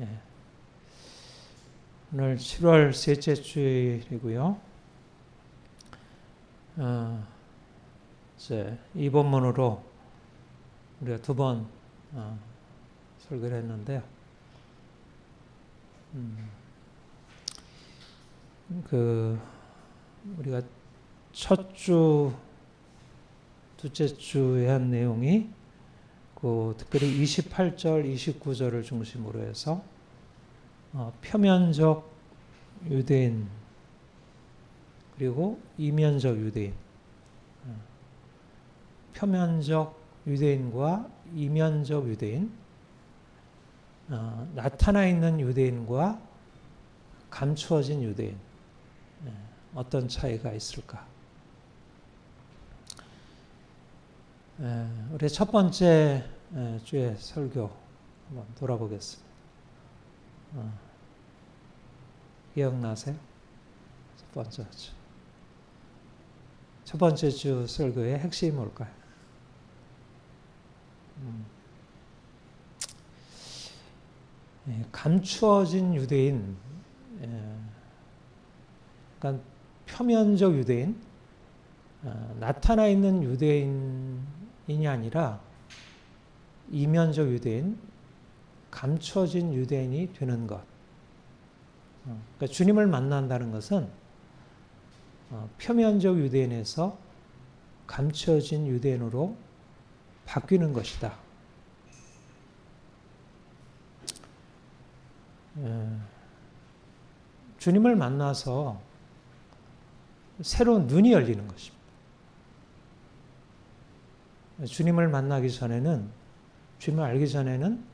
예. 오늘 7월 셋째 주일이고요. 이제 이 본문으로 우리가 두 번 설교를 했는데요. 우리가 첫 주, 둘째 주에 한 내용이 특별히 28절, 29절을 중심으로 해서 표면적 유대인 그리고 이면적 유대인, 표면적 유대인과 이면적 유대인, 나타나 있는 유대인과 감추어진 유대인, 어떤 차이가 있을까? 우리 첫 번째 주의 설교 한번 돌아보겠습니다. 기억나세요? 첫 번째 주 설교의 핵심이 뭘까요? 감추어진 유대인, 그러니까 표면적 유대인, 나타나 있는 유대인이 아니라 이면적 유대인, 감추어진 유대인이 되는 것. 그러니까 주님을 만난다는 것은 표면적 유대인에서 감추어진 유대인으로 바뀌는 것이다. 주님을 만나서 새로운 눈이 열리는 것입니다. 주님을 만나기 전에는, 주님을 알기 전에는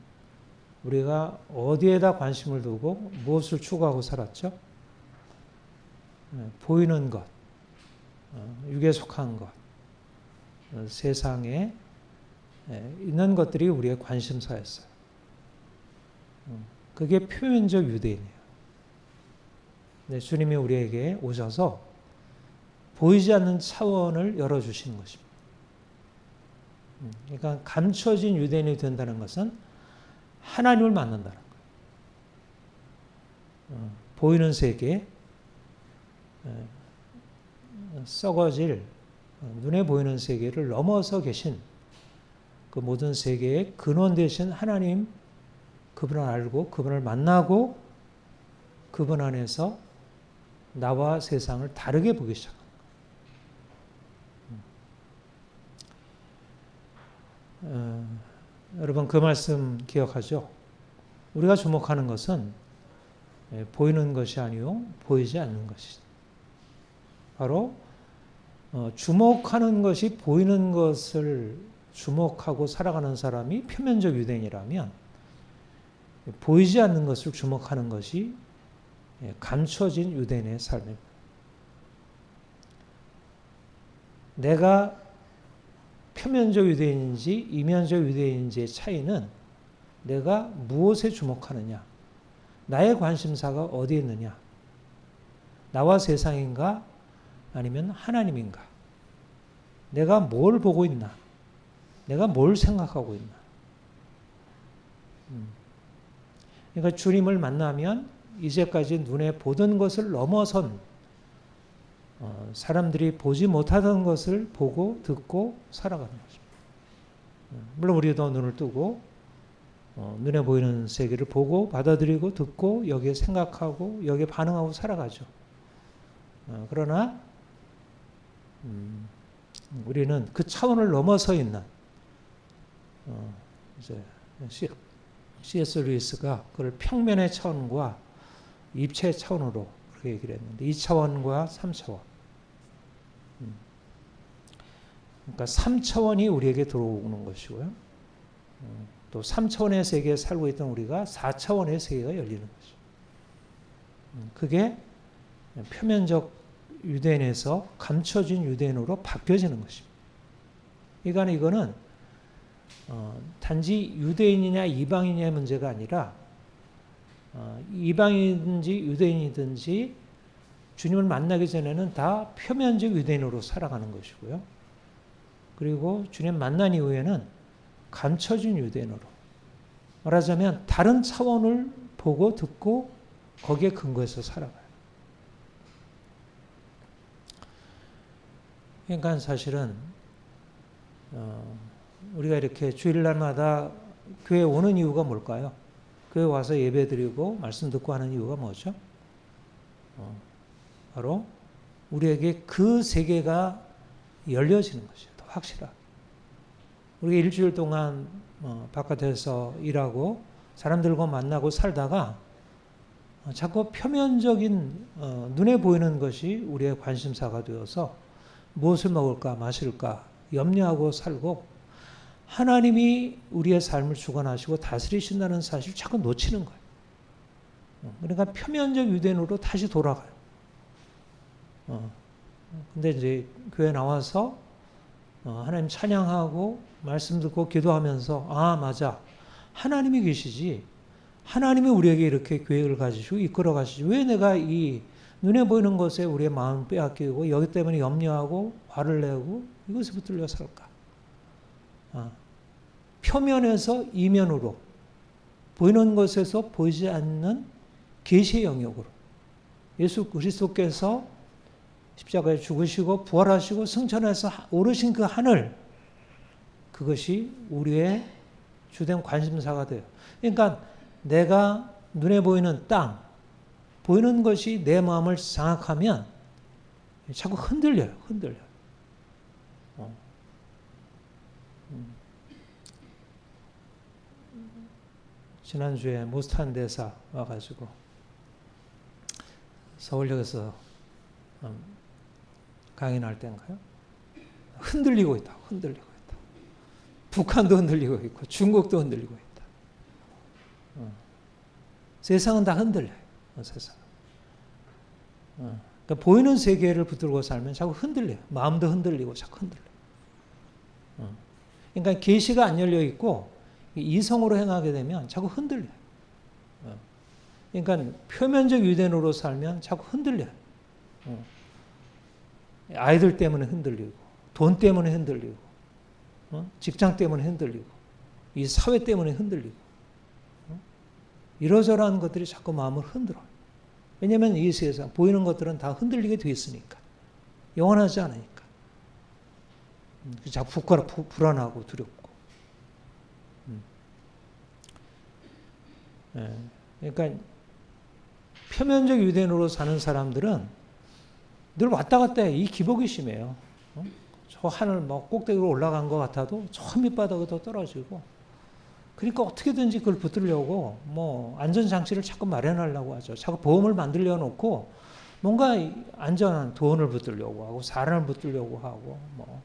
우리가 어디에다 관심을 두고 무엇을 추구하고 살았죠? 보이는 것, 육에 속한 것, 세상에 있는 것들이 우리의 관심사였어요. 그게 표면적 유대인이에요. 네, 주님이 우리에게 오셔서 보이지 않는 차원을 열어주시는 것입니다. 그러니까 감춰진 유대인이 된다는 것은 하나님을 만난다는 거예요. 보이는 세계, 썩어질 눈에 보이는 세계를 넘어서 계신 그 모든 세계의 근원 되신 하나님, 그분을 알고 그분을 만나고 그분 안에서 나와 세상을 다르게 보기 시작합니다. 여러분 그 말씀 기억하죠? 우리가 주목하는 것은 보이는 것이 아니요 보이지 않는 것이다. 바로 주목하는 것이 보이는 것을 주목하고 살아가는 사람이 표면적 유대인이라면, 보이지 않는 것을 주목하는 것이 감춰진 유대인의 삶입니다. 내가 표면적 유대인인지 이면적 유대인인지의 차이는 내가 무엇에 주목하느냐, 나의 관심사가 어디에 있느냐, 나와 세상인가 아니면 하나님인가, 내가 뭘 보고 있나, 내가 뭘 생각하고 있나. 그러니까 주님을 만나면 이제까지 눈에 보던 것을 넘어선, 사람들이 보지 못하던 것을 보고 듣고 살아가는 것입니다. 물론 우리도 눈을 뜨고 눈에 보이는 세계를 보고 받아들이고 듣고 여기에 생각하고 여기에 반응하고 살아가죠. 그러나 우리는 그 차원을 넘어서 있는, 이제 C.S. 루이스가 그걸 평면의 차원과 입체의 차원으로 그렇게 얘기를 했는데, 2차원과 3차원. 그러니까 3차원이 우리에게 들어오는 것이고요. 또 3차원의 세계에 살고 있던 우리가 4차원의 세계가 열리는 것이죠. 그게 표면적 유대인에서 감춰진 유대인으로 바뀌어지는 것입니다. 그러니까 이거는 단지 유대인이냐 이방인이냐의 문제가 아니라, 이방인이든지 유대인이든지 주님을 만나기 전에는 다 표면적 유대인으로 살아가는 것이고요. 그리고 주님 만난 이후에는 감춰진 유대인으로, 말하자면 다른 차원을 보고 듣고 거기에 근거해서 살아가요. 그러니까 사실은 우리가 이렇게 주일날마다 교회 오는 이유가 뭘까요? 교회 와서 예배드리고 말씀 듣고 하는 이유가 뭐죠? 바로 우리에게 그 세계가 열려지는 것이죠. 더 확실하게. 우리가 일주일 동안 바깥에서 일하고 사람들과 만나고 살다가 자꾸 표면적인 눈에 보이는 것이 우리의 관심사가 되어서 무엇을 먹을까 마실까 염려하고 살고 하나님이 우리의 삶을 주관하시고 다스리신다는 사실을 자꾸 놓치는 거예요. 그러니까 표면적 유대인으로 다시 돌아가요. 근데 이제 교회 나와서 하나님 찬양하고 말씀 듣고 기도하면서 아 맞아 하나님이 계시지 하나님이 우리에게 이렇게 계획을 가지시고 이끌어 가시지 왜 내가 이 눈에 보이는 것에 우리의 마음을 빼앗기고 여기 때문에 염려하고 화를 내고 이것에 붙들려 살까? 표면에서 이면으로 보이는 것에서 보이지 않는 계시의 영역으로 예수 그리스도께서 십자가에 죽으시고 부활하시고 승천해서 오르신 그 하늘 그것이 우리의 주된 관심사가 돼요. 그러니까 내가 눈에 보이는 땅 보이는 것이 내 마음을 장악하면 자꾸 흔들려요. 지난주에 모스탄 대사 와가지고 서울역에서 강연할 때인가요? 흔들리고 있다. 북한도 흔들리고 있고 중국도 흔들리고 있다. 세상은 다 흔들려요. 세상. 그러니까 보이는 세계를 붙들고 살면 자꾸 흔들려요. 마음도 흔들리고 자꾸 흔들려요. 그러니까 계시가 안 열려 있고 이성으로 행하게 되면 자꾸 흔들려요. 그러니까 표면적 유대인으로 살면 자꾸 흔들려요. 아이들 때문에 흔들리고 돈 때문에 흔들리고 직장 때문에 흔들리고 이 사회 때문에 흔들리고 이러저러한 것들이 자꾸 마음을 흔들어요. 왜냐하면 이 세상 보이는 것들은 다 흔들리게 돼 있으니까 영원하지 않으니까 자꾸 불안하고 두렵고 그러니까 표면적 유대인으로 사는 사람들은 늘 왔다 갔다 해. 이 기복이 심해요. 저 하늘 뭐 꼭대기로 올라간 것 같아도 저 밑바닥으로 떨어지고 그러니까 어떻게든지 그걸 붙들려고 뭐 안전장치를 자꾸 마련하려고 하죠. 자꾸 보험을 만들려 놓고 뭔가 안전한 돈을 붙들려고 하고 사람을 붙들려고 하고 뭐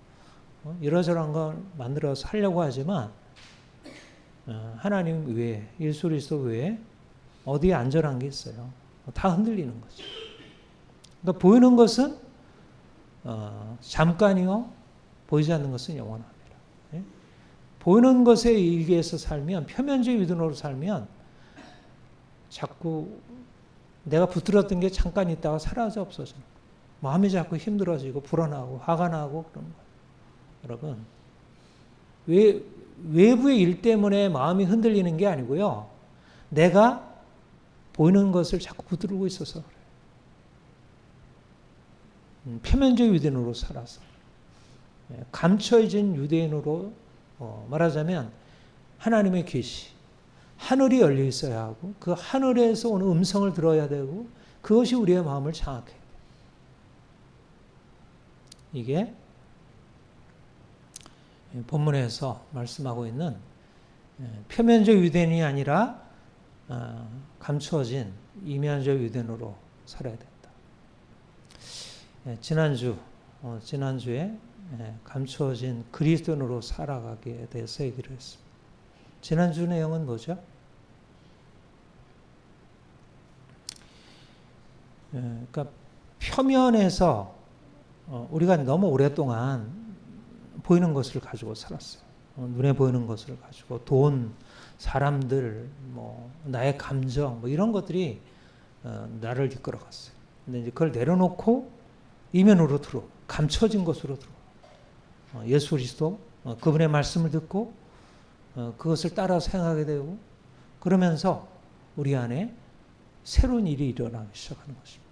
이러저러한 걸 만들어서 하려고 하지만 하나님 외에 예수 그리스도 외에 어디에 안전한 게 있어요. 다 흔들리는 거죠. 그러니까 보이는 것은 잠깐이요. 보이지 않는 것은 영원합니다. 예? 보이는 것에 의해서 살면 표면적 유대인으로 살면 자꾸 내가 붙들었던 게 잠깐 있다가 사라져 없어져요. 마음이 자꾸 힘들어지고 불안하고 화가 나고 그런 거예요. 여러분 외부의 일 때문에 마음이 흔들리는 게 아니고요. 내가 보이는 것을 자꾸 붙들고 있어서 그래요. 표면적 유대인으로 살아서 감춰진 유대인으로 말하자면 하나님의 계시 하늘이 열려 있어야 하고 그 하늘에서 오는 음성을 들어야 되고 그것이 우리의 마음을 장악해요. 이게 본문에서 말씀하고 있는 표면적 유대인이 아니라 감추어진 이면적 유대인으로 살아야 된다. 지난주에 감추어진 그리스도인으로 살아가게 대해서 얘기를 했습니다. 지난주 내용은 뭐죠? 그러니까 표면에서 우리가 너무 오랫동안 보이는 것을 가지고 살았어요. 눈에 보이는 것을 가지고 돈, 사람들, 뭐 나의 감정, 뭐 이런 것들이 나를 이끌어갔어요. 근데 이제 그걸 내려놓고 이면으로 들어, 감춰진 것으로 들어. 예수 그리스도 그분의 말씀을 듣고 그것을 따라서 행하게 되고 그러면서 우리 안에 새로운 일이 일어나기 시작하는 것입니다.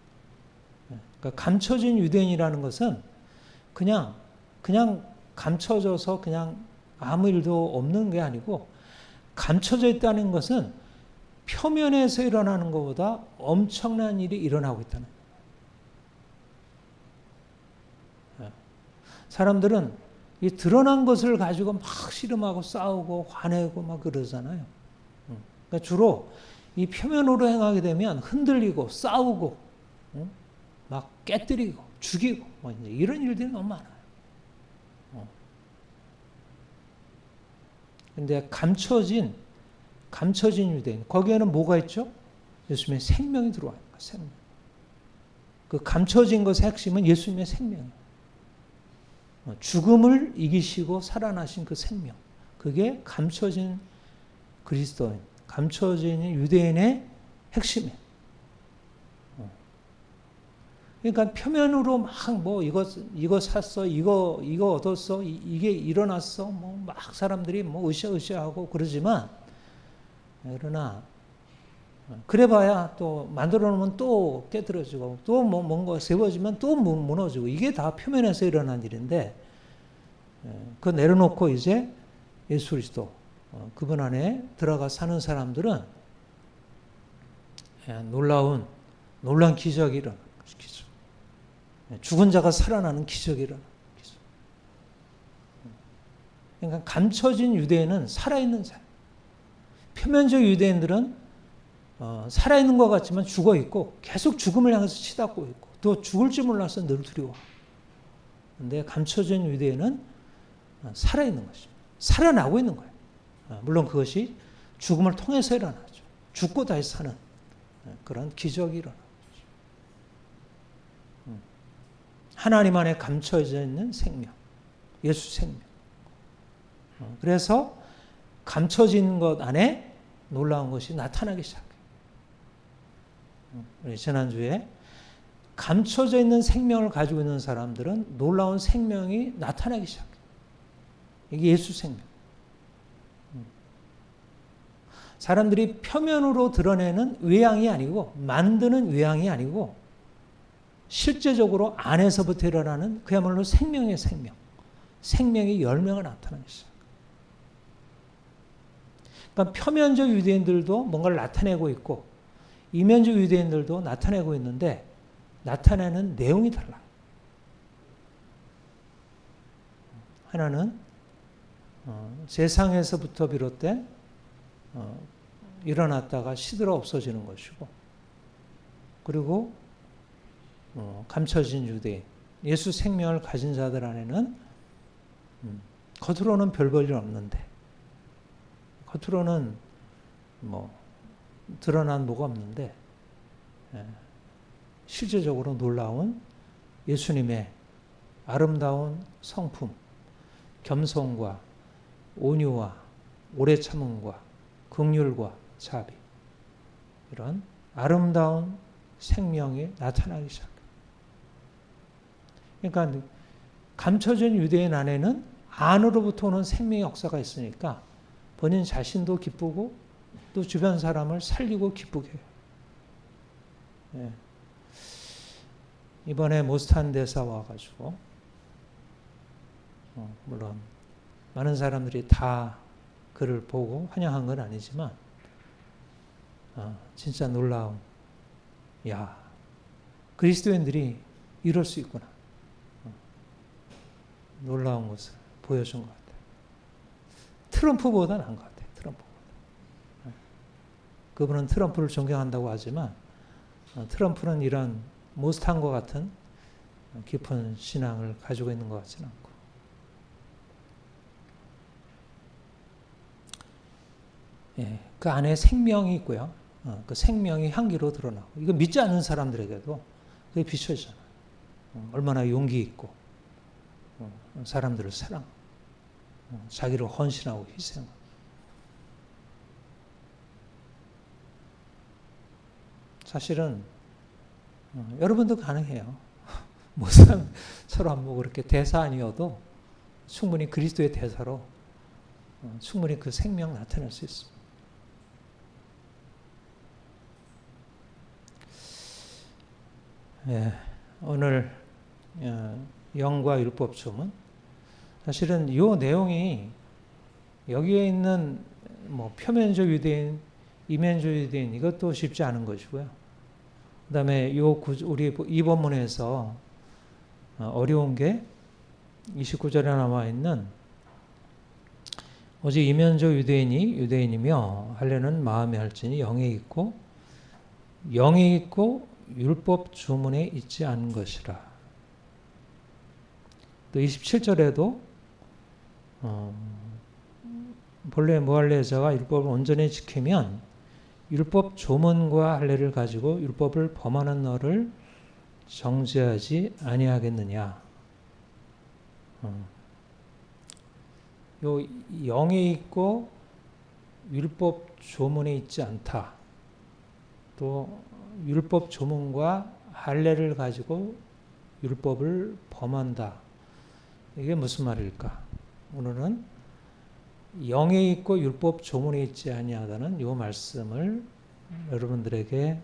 그러니까 감춰진 유대인이라는 것은 그냥 감춰져서 그냥 아무 일도 없는 게 아니고, 감춰져 있다는 것은 표면에서 일어나는 것보다 엄청난 일이 일어나고 있다는 거예요. 사람들은 이 드러난 것을 가지고 막 씨름하고 싸우고 화내고 막 그러잖아요. 그러니까 주로 이 표면으로 행하게 되면 흔들리고 싸우고 막 깨뜨리고 죽이고 뭐 이런 일들이 너무 많아요. 근데 감춰진 유대인, 거기에는 뭐가 있죠? 예수님의 생명이 들어와요. 생명. 그 감춰진 것의 핵심은 예수님의 생명이에요. 죽음을 이기시고 살아나신 그 생명. 그게 감춰진 그리스도인, 감춰진 유대인의 핵심이에요. 그러니까 표면으로 막 뭐 이거 샀어, 이거 얻었어, 이게 일어났어, 뭐 막 사람들이 뭐 으쌰으쌰하고 그러지만, 그러나 그래봐야 또 만들어 놓으면 또 깨뜨려지고 또 뭐 뭔가 세워지면 또 무너지고, 이게 다 표면에서 일어난 일인데, 그거 내려놓고 이제 예수 그리스도 그분 안에 들어가 사는 사람들은 놀라운 기적이 일어나는 것이 기적. 죽은 자가 살아나는 기적이 일어나는 기적. 그러니까 감춰진 유대인은 살아있는 자예요. 표면적 유대인들은 살아있는 것 같지만 죽어 있고 계속 죽음을 향해서 치닫고 있고 또 죽을지 몰라서 늘 두려워. 그런데 감춰진 유대인은 살아있는 것입니다. 살아나고 있는 거예요. 물론 그것이 죽음을 통해서 일어나죠. 죽고 다시 사는 그런 기적이 일어나죠. 하나님 안에 감춰져 있는 생명, 예수 생명. 그래서 감춰진 것 안에 놀라운 것이 나타나기 시작해요. 우리 지난주에 감춰져 있는 생명을 가지고 있는 사람들은 놀라운 생명이 나타나기 시작해요. 이게 예수 생명. 사람들이 표면으로 드러내는 외양이 아니고, 만드는 외양이 아니고, 실제적으로 안에서부터 일어나는 그야말로 생명의 생명. 생명의 열매가 나타나기 시작해요. 그러니까 표면적 유대인들도 뭔가를 나타내고 있고, 이면적 유대인들도 나타내고 있는데, 나타내는 내용이 달라요. 하나는 세상에서부터 비롯된 일어났다가 시들어 없어지는 것이고, 그리고 감춰진 유대인, 예수 생명을 가진 자들 안에는 겉으로는 별 볼 일 없는데, 겉으로는 뭐 드러난 뭐가 없는데, 실제적으로 놀라운 예수님의 아름다운 성품, 겸손과 온유와 오래 참음과 긍휼과 자비, 이런 아름다운 생명이 나타나기 시작해요. 그러니까 감춰진 유대인 안에는 안으로부터 오는 생명의 역사가 있으니까 본인 자신도 기쁘고 또 주변 사람을 살리고 기쁘게 해요. 예. 이번에 모스탄 대사 와가지고 물론 많은 사람들이 다 그를 보고 환영한 건 아니지만 진짜 놀라운, 야, 그리스도인들이 이럴 수 있구나, 놀라운 것을 보여준 것 같아요. 트럼프보다 나은 것 같아요. 트럼프보다. 그분은 트럼프를 존경한다고 하지만 트럼프는 이런 모스탄과 같은 깊은 신앙을 가지고 있는 것 같지는 않고, 예, 그 안에 생명이 있고요. 그 생명이 향기로 드러나고, 이거 믿지 않는 사람들에게도 그게 비춰지잖아요. 얼마나 용기 있고 사람들을 사랑, 자기를 헌신하고 희생하고. 사실은 여러분도 가능해요. 뭐 서로 한번 그렇게 대사 아니어도 충분히 그리스도의 대사로 충분히 그 생명 나타낼 수 있습니다. 예, 오늘 영과 율법 조문, 사실은 이 내용이 여기에 있는 뭐 표면적 유대인, 이면적 유대인 이것도 쉽지 않은 것이고요. 그다음에 우리 이 본문에서 어려운 게 29절에 나와 있는 오직 이면적 유대인이 유대인이며 할례는 마음에 할지니 영에 있고 율법 주문에 있지 않은 것이라. 또 27절에도 본래 무할례자가 율법을 온전히 지키면 율법 조문과 할례를 가지고 율법을 범하는 너를 정죄하지 아니하겠느냐. 요 영에 있고 율법 조문에 있지 않다. 또 율법 조문과 할례를 가지고 율법을 범한다. 이게 무슨 말일까? 오늘은 영에 있고 율법 조문에 있지 아니하다는 이 말씀을 여러분들에게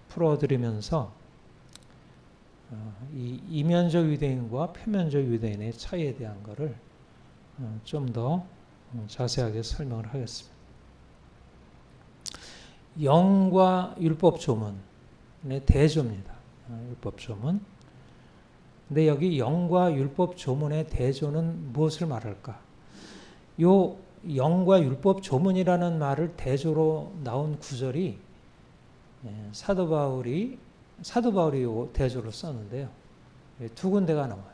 풀어드리면서 이 이면적 유대인과 표면적 유대인의 차이에 대한 것을 좀 더 자세하게 설명을 하겠습니다. 영과 율법 조문의 대조입니다. 율법 조문. 근데 여기 영과 율법 조문의 대조는 무엇을 말할까? 요 영과 율법 조문이라는 말을 대조로 나온 구절이 사도 바울이 요 대조를 썼는데요. 두 군데가 나와요.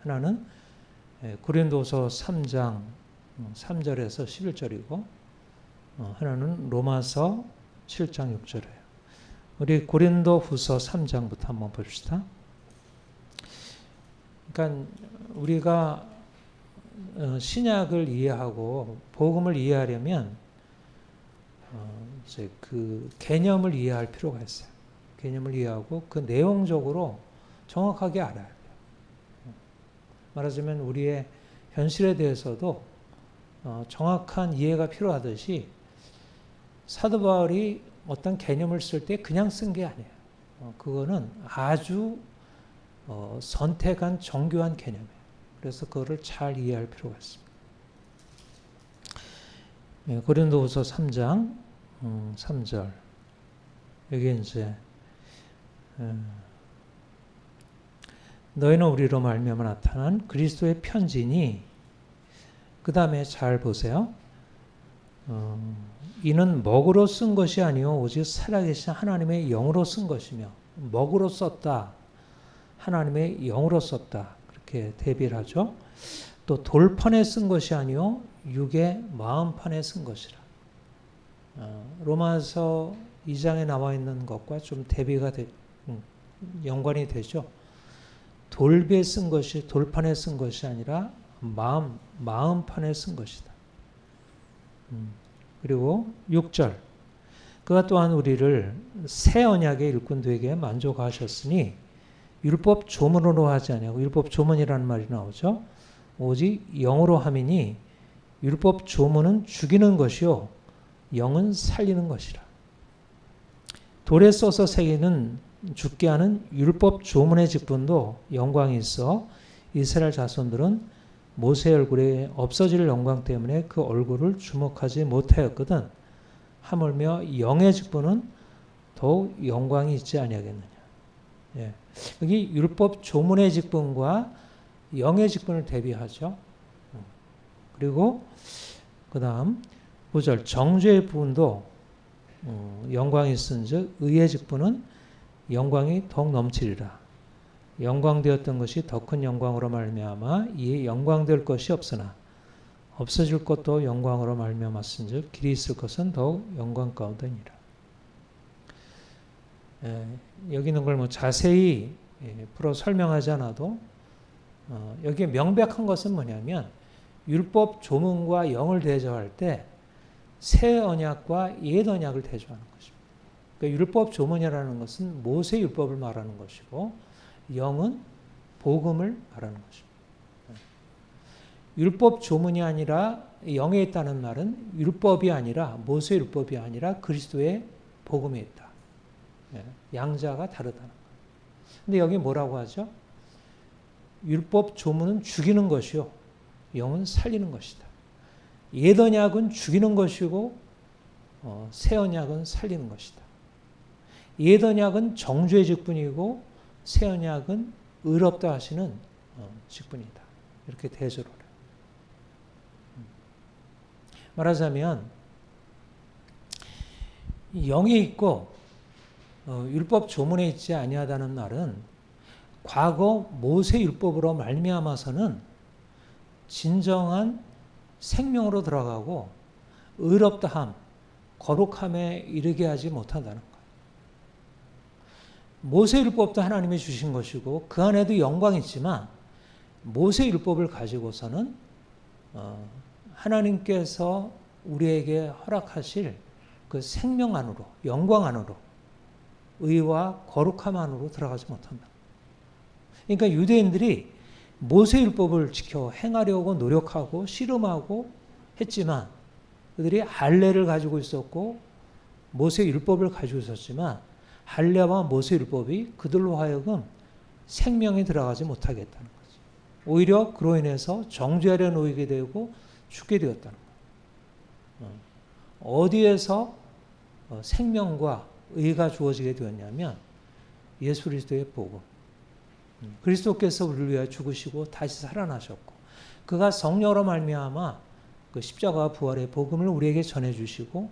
하나는 고린도서 3장 3절에서 11절이고 하나는 로마서 7장 6절이에요. 우리 고린도 후서 3장부터 한번 봅시다. 그러니까 우리가 신약을 이해하고 복음을 이해하려면 이제 그 개념을 이해할 필요가 있어요. 개념을 이해하고 그 내용적으로 정확하게 알아야 돼요. 말하자면 우리의 현실에 대해서도 정확한 이해가 필요하듯이 사도 바울이 어떤 개념을 쓸 때 그냥 쓴 게 아니에요. 그거는 아주 선택한 정교한 개념이에요. 그래서 그거를 잘 이해할 필요가 있습니다. 고린도후서 3장 3절 여기 이제 너희는 우리로 말미암아 나타난 그리스도의 편지니 그 다음에 잘 보세요. 이는 먹으로 쓴 것이 아니요 오직 살아계신 하나님의 영으로 쓴 것이며 먹으로 썼다. 하나님의 영으로 썼다. 그렇게 대비를 하죠. 또 돌판에 쓴 것이 아니요 육의 마음판에 쓴 것이라. 로마서 2장에 나와 있는 것과 좀 대비가 연관이 되죠. 돌배에 쓴 것이 돌판에 쓴 것이 아니라 마음판에 쓴 것이다. 그리고 6절 그가 또한 우리를 새 언약의 일꾼들에게 만족하셨으니 율법 조문으로 하지 아니하고 율법 조문이라는 말이 나오죠. 오직 영으로 함이니 율법 조문은 죽이는 것이요 영은 살리는 것이라. 돌에 써서 새기는 죽게 하는 율법 조문의 직분도 영광이 있어 이스라엘 자손들은 모세 얼굴에 없어질 영광 때문에 그 얼굴을 주목하지 못하였거든. 하물며 영의 직분은 더욱 영광이 있지 아니하겠느냐. 예. 여기 율법 조문의 직분과 영의 직분을 대비하죠. 그리고 그 다음 9절 정죄의 부분도 영광이 있은즉 의의 직분은 영광이 더욱 넘치리라. 영광되었던 것이 더 큰 영광으로 말미암아 이에 영광될 것이 없으나 없어질 것도 영광으로 말미암았은즉 길이 있을 것은 더욱 영광 가운데니라. 여기 있는 걸 뭐 자세히 풀어 설명하지 않아도 여기에 명백한 것은 뭐냐면 율법 조문과 영을 대조할 때 새 언약과 옛 언약을 대조하는 것입니다. 그러니까 율법 조문이라는 것은 모세 율법을 말하는 것이고 영은 복음을 말하는 것입니다. 율법 조문이 아니라 영에 있다는 말은 율법이 아니라 모세 율법이 아니라 그리스도의 복음에 있다. 양자가 다르다는 거예요. 근데 여기 뭐라고 하죠? 율법 조문은 죽이는 것이요 영은 살리는 것이다. 옛 언약은 죽이는 것이고 새 언약은 살리는 것이다. 옛 언약은 정죄의 직분이고 새 언약은 의롭다 하시는 직분이다. 이렇게 대조를 해요. 말하자면 영이 있고 율법 조문에 있지 아니하다는 말은 과거 모세 율법으로 말미암아서는 진정한 생명으로 들어가고 의롭다함, 거룩함에 이르게 하지 못한다는 거예요. 모세 율법도 하나님이 주신 것이고 그 안에도 영광이 있지만 모세 율법을 가지고서는 하나님께서 우리에게 허락하실 그 생명 안으로, 영광 안으로, 의와 거룩함 안으로 들어가지 못한다. 그러니까 유대인들이 모세 율법을 지켜 행하려고 노력하고 씨름하고 했지만 그들이 할례를 가지고 있었고 모세 율법을 가지고 있었지만 할례와 모세 율법이 그들로 하여금 생명에 들어가지 못하게 했다는 거죠. 오히려 그로 인해서 정죄하려 놓이게 되고 죽게 되었다는 거예요. 어디에서 생명과 의가 주어지게 되었냐면 예수 그리스도의 복음. 그리스도께서 우리를 위하여 죽으시고 다시 살아나셨고 그가 성령으로 말미암아 그 십자가와 부활의 복음을 우리에게 전해주시고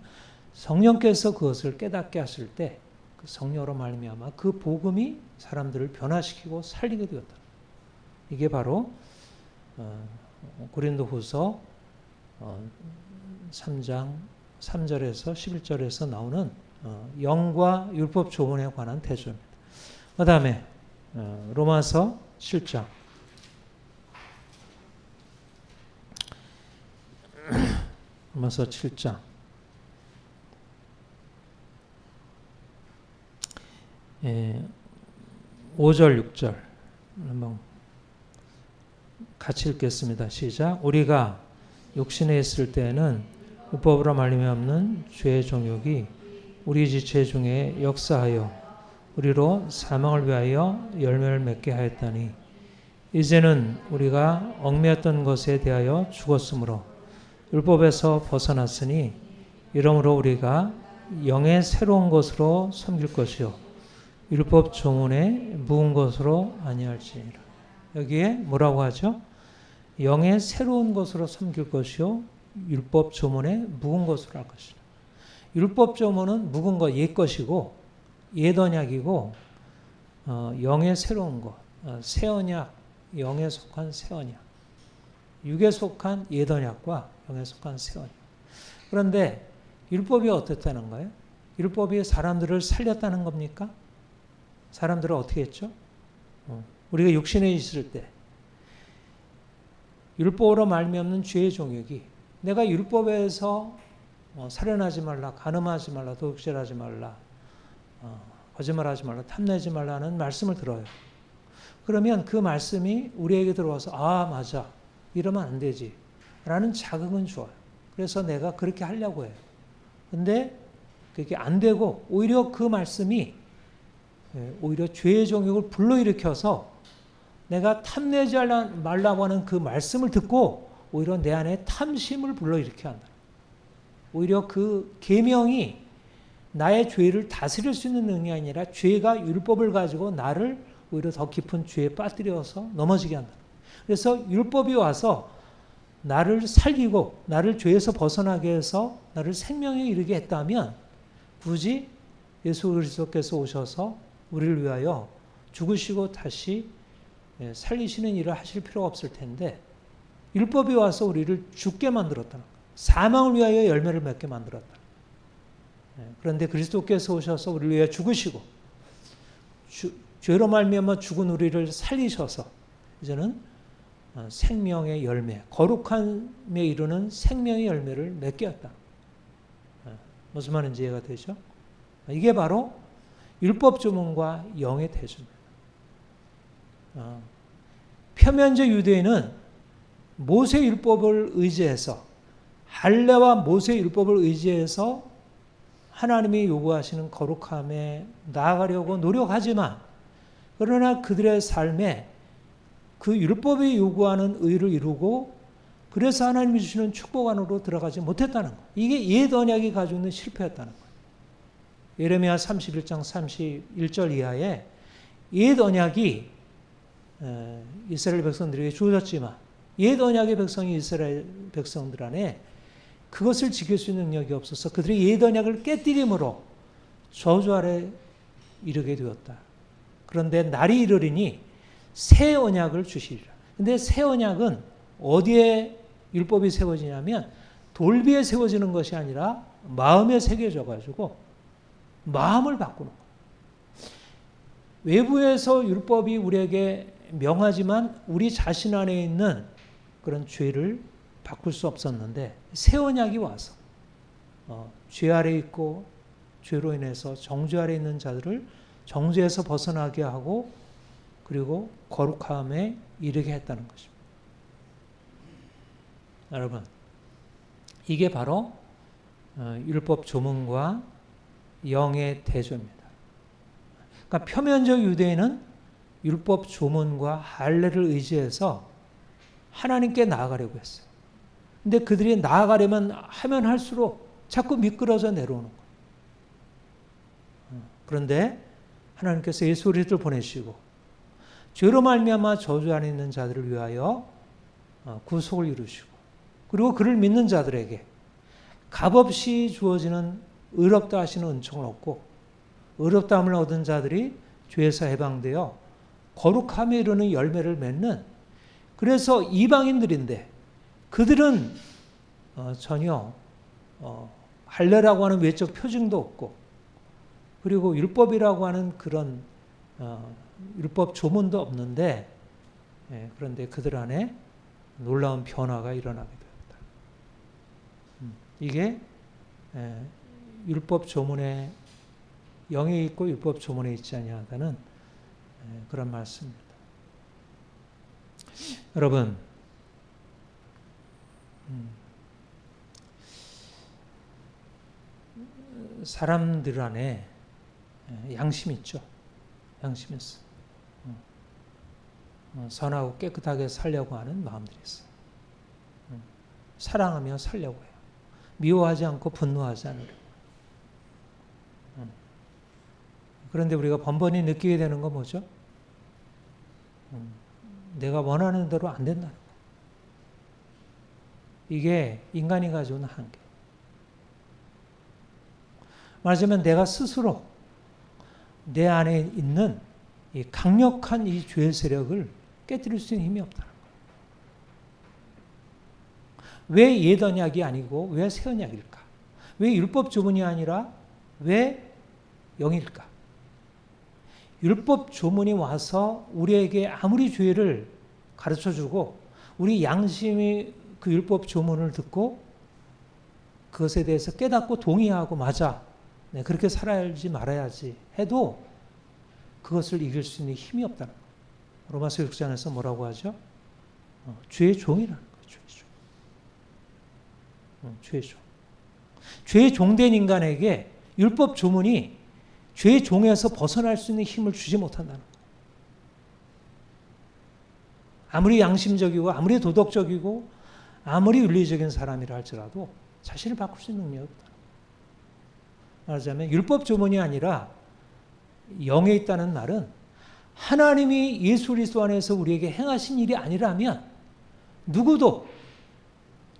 성령께서 그것을 깨닫게 하실 때 그 성령으로 말미암아 그 복음이 사람들을 변화시키고 살리게 되었다. 이게 바로 고린도후서 3장 3절에서 11절에서 나오는 영과 율법 조문에 관한 대조입니다. 그 다음에 로마서 7장 로마서 7장 5절 6절 한번 같이 읽겠습니다. 시작. 우리가 육신에 있을 때에는 율법으로 말미암는 죄의 정욕이 우리 지체 중에 역사하여 우리로 사망을 위하여 열매를 맺게 하였다니 이제는 우리가 얽매였던 것에 대하여 죽었으므로 율법에서 벗어났으니 이러므로 우리가 영의 새로운 것으로 섬길 것이요 율법 조문에 묵은 것으로 아니할지니라. 여기에 뭐라고 하죠? 영의 새로운 것으로 섬길 것이요 율법 조문에 묵은 것으로 할 것이라. 율법 조문은 묵은 것, 옛 것이고 옛 언약이고 영의 새로운 것, 새 언약, 영에 속한 새 언약, 육에 속한 옛 언약과 영에 속한 새 언약. 그런데 율법이 어떻다는 거예요? 율법이 사람들을 살렸다는 겁니까? 사람들은 어떻게 했죠? 우리가 육신에 있을 때 율법으로 말미암는 죄의 종욕이 내가 율법에서 살인하지 말라, 간음하지 말라, 도둑질하지 말라, 거짓말하지 말라, 탐내지 말라는 말씀을 들어요. 그러면 그 말씀이 우리에게 들어와서 아 맞아 이러면 안 되지 라는 자극은 좋아요. 그래서 내가 그렇게 하려고 해요. 근데 그게 안 되고 오히려 그 말씀이 오히려 죄의 정욕을 불러일으켜서 내가 탐내지 말라고 하는 그 말씀을 듣고 오히려 내 안에 탐심을 불러일으켜야 한다. 오히려 그 계명이 나의 죄를 다스릴 수 있는 능력이 아니라 죄가 율법을 가지고 나를 오히려 더 깊은 죄에 빠뜨려서 넘어지게 한다. 그래서 율법이 와서 나를 살리고 나를 죄에서 벗어나게 해서 나를 생명에 이르게 했다면 굳이 예수 그리스도께서 오셔서 우리를 위하여 죽으시고 다시 살리시는 일을 하실 필요가 없을 텐데 율법이 와서 우리를 죽게 만들었다는 거예요. 사망을 위하여 열매를 맺게 만들었다. 그런데 그리스도께서 오셔서 우리를 위하여 죽으시고 죄로 말미암아 죽은 우리를 살리셔서 이제는 생명의 열매, 거룩함에 이르는 생명의 열매를 맺게 했다. 무슨 말인지 이해가 되죠? 이게 바로 율법 조문과 영의 대조입니다. 표면적 유대인은 모세 율법을 의지해서 할례와 모세 율법을 의지해서 하나님이 요구하시는 거룩함에 나아가려고 노력하지만 그러나 그들의 삶에 그 율법이 요구하는 의를 이루고 그래서 하나님이 주시는 축복 안으로 들어가지 못했다는 거예요. 이게 옛 언약이 가지고 있는 실패였다는 거예요. 예레미야 31장 31절 이하에 옛 언약이 이스라엘 백성들에게 주어졌지만 옛 언약의 백성이 이스라엘 백성들 안에 그것을 지킬 수 있는 능력이 없어서 그들이 옛 언약을 깨뜨림으로 저주 아래 이르게 되었다. 그런데 날이 이르리니 새 언약을 주시리라. 근데 새 언약은 어디에 율법이 세워지냐면 돌비에 세워지는 것이 아니라 마음에 새겨져 가지고 마음을 바꾸는 거예요. 외부에서 율법이 우리에게 명하지만 우리 자신 안에 있는 그런 죄를 바꿀 수 없었는데 새 언약이 와서 죄 아래 있고 죄로 인해서 정죄 아래 있는 자들을 정죄에서 벗어나게 하고 그리고 거룩함에 이르게 했다는 것입니다. 여러분, 이게 바로 율법 조문과 영의 대조입니다. 그러니까 표면적 유대인은 율법 조문과 할례를 의지해서 하나님께 나아가려고 했어요. 근데 그들이 나아가려면 하면 할수록 자꾸 미끄러져 내려오는 거예요. 그런데 하나님께서 예수 그리스도를 보내시고 죄로 말미암아 저주 안에 있는 자들을 위하여 구속을 이루시고 그리고 그를 믿는 자들에게 값없이 주어지는 의롭다 하시는 은총을 얻고 의롭다함을 얻은 자들이 죄에서 해방되어 거룩함에 이르는 열매를 맺는 그래서 이방인들인데 그들은 전혀 할례라고 하는 외적 표징도 없고 그리고 율법이라고 하는 그런 율법 조문도 없는데 그런데 그들 안에 놀라운 변화가 일어나게 되었다. 이게 율법 조문에 영이 있고 율법 조문에 있지 아니하다는 그런 말씀입니다. 여러분, 사람들 안에 양심이 있죠. 양심이 있어. 선하고 깨끗하게 살려고 하는 마음들이 있어요. 사랑하며 살려고 해요. 미워하지 않고 분노하지 않으려고. 그런데 우리가 번번이 느끼게 되는 건 뭐죠? 내가 원하는 대로 안 된다는 거. 이게 인간이 가져온 한계. 말하자면 내가 스스로 내 안에 있는 이 강력한 이 죄의 세력을 깨뜨릴 수 있는 힘이 없다는 거예요. 왜 옛 언약이 아니고 왜 새 언약일까? 왜 율법 조문이 아니라 왜 영일까? 율법 조문이 와서 우리에게 아무리 죄를 가르쳐주고 우리 양심이 그 율법 조문을 듣고 그것에 대해서 깨닫고 동의하고 맞아. 네, 그렇게 살아야지 말아야지 해도 그것을 이길 수 있는 힘이 없다는 거예요. 로마서 6장에서 뭐라고 하죠? 죄의 종이라는 거예요. 죄의 종. 죄의 종. 죄의 종된 인간에게 율법 조문이 죄의 종에서 벗어날 수 있는 힘을 주지 못한다는 거예요. 아무리 양심적이고 아무리 도덕적이고 아무리 윤리적인 사람이라 할지라도 자신을 바꿀 수 있는 능력이 없다. 말하자면 율법 조문이 아니라 영에 있다는 말은 하나님이 예수 그리스도 안에서 우리에게 행하신 일이 아니라면 누구도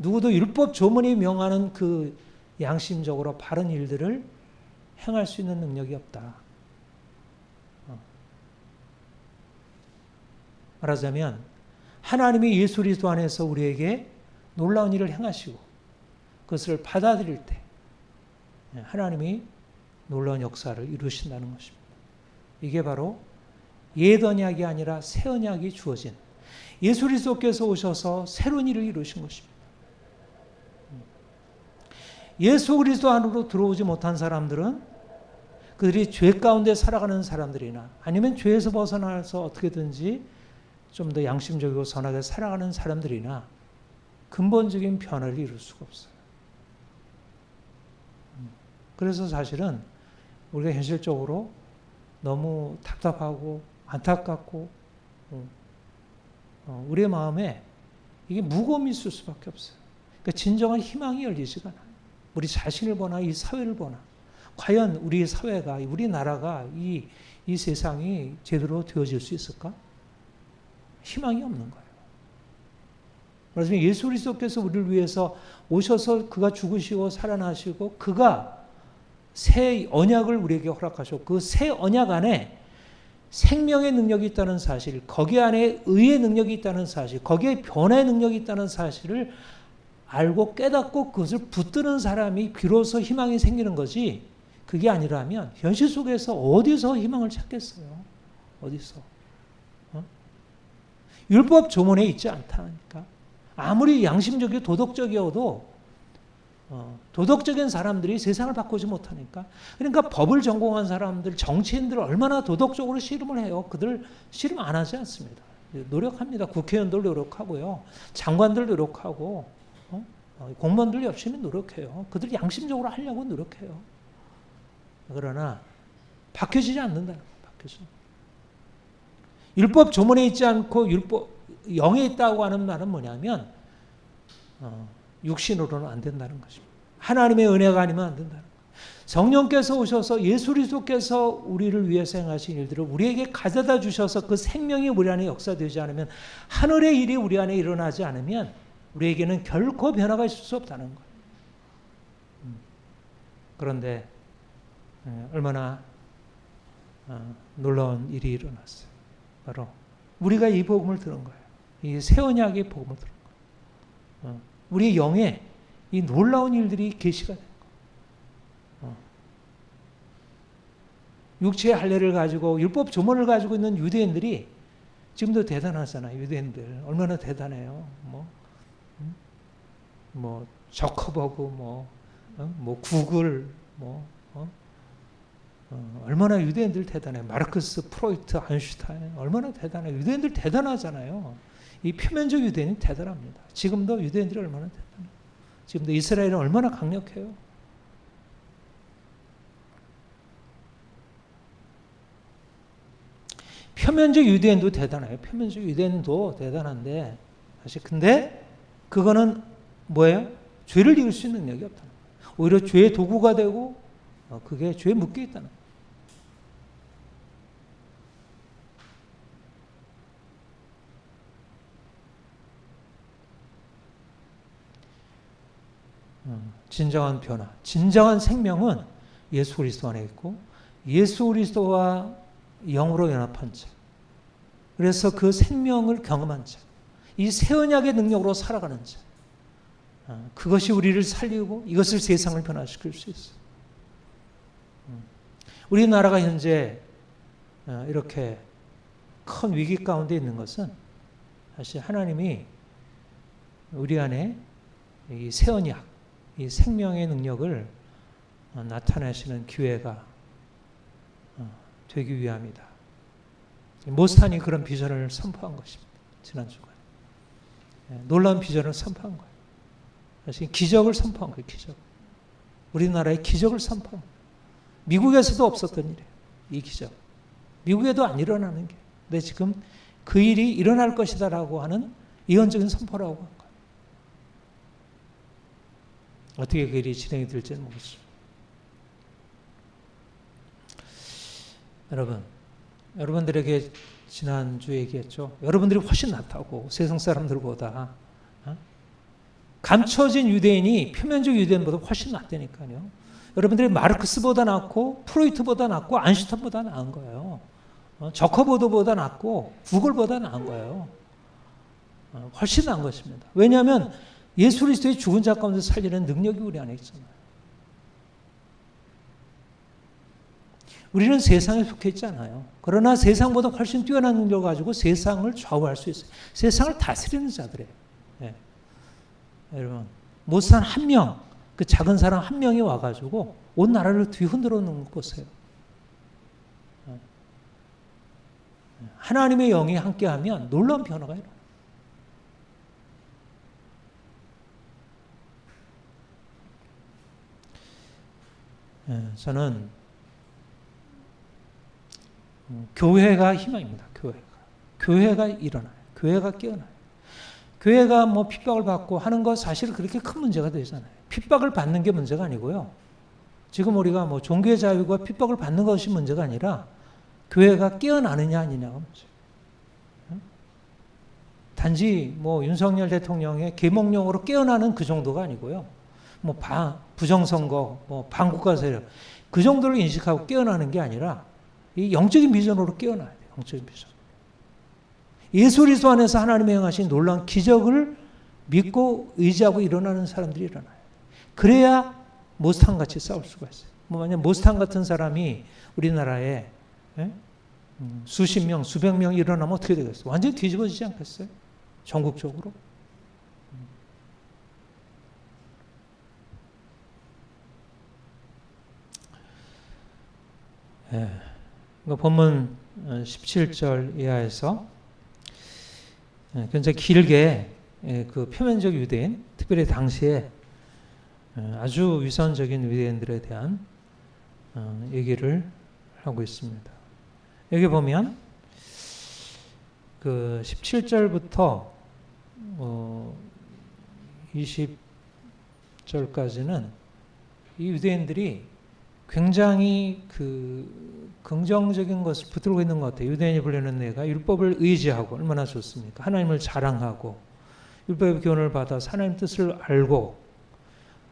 율법 조문이 명하는 그 양심적으로 바른 일들을 행할 수 있는 능력이 없다. 말하자면 하나님이 예수 그리스도 안에서 우리에게 놀라운 일을 행하시고 그것을 받아들일 때 하나님이 놀라운 역사를 이루신다는 것입니다. 이게 바로 옛 언약이 아니라 새 언약이 주어진 예수 그리스도께서 오셔서 새로운 일을 이루신 것입니다. 예수 그리스도 안으로 들어오지 못한 사람들은 그들이 죄 가운데 살아가는 사람들이나 아니면 죄에서 벗어나서 어떻게든지 좀 더 양심적이고 선하게 살아가는 사람들이나 근본적인 변화를 이룰 수가 없어요. 그래서 사실은 우리가 현실적으로 너무 답답하고 안타깝고 우리의 마음에 이게 무거움이 있을 수밖에 없어요. 그러니까 진정한 희망이 열리지가 않아요. 우리 자신을 보나 이 사회를 보나 과연 우리 사회가 우리나라가 이 세상이 제대로 되어질 수 있을까? 희망이 없는 거예요. 그래서 예수 그리스도께서 우리를 위해서 오셔서 그가 죽으시고 살아나시고 그가 새 언약을 우리에게 허락하셨고 그 새 언약 안에 생명의 능력이 있다는 사실, 거기 안에 의의 능력이 있다는 사실, 거기에 변화의 능력이 있다는 사실을 알고 깨닫고 그것을 붙드는 사람이 비로소 희망이 생기는 거지, 그게 아니라면 현실 속에서 어디서 희망을 찾겠어요? 어디서? 율법 조문에 있지 않다니까. 아무리 양심적이고 도덕적이어도 도덕적인 사람들이 세상을 바꾸지 못하니까. 그러니까 법을 전공한 사람들, 정치인들 얼마나 도덕적으로 씨름을 해요. 그들 씨름 안 하지 않습니다. 노력합니다. 국회의원들 노력하고요. 장관들 노력하고 공무원들 열심히 노력해요. 그들 양심적으로 하려고 노력해요. 그러나 바뀌어지지 않는다는 거예요. 바뀌어져. 율법 조문에 있지 않고 율법 영에 있다고 하는 말은 뭐냐면 육신으로는 안 된다는 것입니다. 하나님의 은혜가 아니면 안 된다는 거예요. 성령께서 오셔서 예수 그리스도께서 우리를 위해서 행하신 일들을 우리에게 가져다 주셔서 그 생명이 우리 안에 역사되지 않으면, 하늘의 일이 우리 안에 일어나지 않으면 우리에게는 결코 변화가 있을 수 없다는 거예요. 그런데 얼마나 놀라운 일이 일어났어요. 바로 우리가 이 복음을 들은 거예요. 이 새 언약의 복음을 들은 거예요. 우리 영에 이 놀라운 일들이 계시가 된 거예요. 육체의 할례를 가지고 율법 조문을 가지고 있는 유대인들이 지금도 대단하잖아요. 유대인들 얼마나 대단해요. 뭐 저커버그, 뭐 구글, 얼마나 유대인들 대단해요. 마르크스, 프로이트, 아인슈타인 얼마나 대단해요. 유대인들 대단하잖아요. 이 표면적 유대인이 대단합니다. 지금도 유대인들이 얼마나 대단해요. 지금도 이스라엘은 얼마나 강력해요. 표면적 유대인도 대단해요. 표면적 유대인도 대단한데 사실 근데 그거는 뭐예요? 죄를 이길 수 있는 능력이 없다는 거예요. 오히려 죄의 도구가 되고 그게 죄에 묶여 있다는 거예요. 진정한 변화, 진정한 생명은 예수 그리스도 안에 있고 예수 그리스도와 영으로 연합한 자, 그래서 그 생명을 경험한 자, 이 새 언약의 능력으로 살아가는 자, 그것이 우리를 살리고 이것을 세상을 변화시킬 수 있어요. 우리나라가 현재 이렇게 큰 위기 가운데 있는 것은 사실 하나님이 우리 안에 이 새 언약, 이 생명의 능력을 나타내시는 기회가 되기 위함이다. 모스탄이 그런 비전을 선포한 것입니다. 지난 주간 놀라운 비전을 선포한 거예요. 사실 기적을 선포한 거예요. 기적. 우리나라의 기적을 선포한 거예요. 미국에서도 없었던 일이에요. 이 기적. 미국에도 안 일어나는 게. 근데 지금 그 일이 일어날 것이다라고 하는 예언적인 선포라고 한 거예요. 어떻게 그 일이 진행이 될지는 모르겠습니다. 여러분들에게 지난주에 얘기했죠. 여러분들이 훨씬 낫다고, 세상 사람들보다. 감춰진 유대인이 표면적 유대인보다 훨씬 낫다니까요. 여러분들이 마르크스보다 낫고 프로이트보다 낫고 아인슈타인보다 나은 거예요. 저커버드보다 낫고 구글보다 나은 거예요. 훨씬 나은 것입니다. 왜냐하면 예수 그리스도의 죽은 자 가운데 살리는 능력이 우리 안에 있잖아요. 우리는 세상에 속해 있지 않아요. 그러나 세상보다 훨씬 뛰어난 능력을 가지고 세상을 좌우할 수 있어요. 세상을 다스리는 자들이에요. 네. 여러분, 못산 한 명, 그 작은 사람 한 명이 와가지고 온 나라를 뒤흔들어 놓은 것 보세요. 하나님의 영이 함께하면 놀라운 변화가 일어나요. 저는 교회가 희망입니다. 교회가 일어나요. 교회가 깨어나요. 교회가 뭐 핍박을 받고 하는 거 사실 그렇게 큰 문제가 되잖아요. 핍박을 받는 게 문제가 아니고요. 지금 우리가 뭐 종교의 자유가 핍박을 받는 것이 문제가 아니라 교회가 깨어나느냐 아니냐가 문제예요. 단지 뭐 윤석열 대통령의 계몽령으로 깨어나는 그 정도가 아니고요. 뭐 부정선거, 뭐 반국가 세력 그 정도를 인식하고 깨어나는 게 아니라 이 영적인 비전으로 깨어나야 돼요. 영적인 비전. 예수 그리스도 안에서 하나님이 행하신 놀라운 기적을 믿고 의지하고 일어나는 사람들이 일어나요. 그래야 모스탄같이 싸울 수가 있어요. 뭐 만약 모스탄 같은 사람이 우리나라에 수십 명, 수백 명 일어나면 어떻게 되겠어요? 완전히 뒤집어지지 않겠어요? 전국적으로. 본문 17절 이하에서 굉장히 길게 그 표면적 유대인, 특별히 당시에 아주 위선적인 유대인들에 대한 얘기를 하고 있습니다. 여기 보면 그 17절부터 20절까지는 이 유대인들이 굉장히 그 긍정적인 것을 붙들고 있는 것 같아요. 유대인이 불리는 내가 율법을 의지하고 얼마나 좋습니까? 하나님을 자랑하고 율법의 교훈을 받아서 하나님 뜻을 알고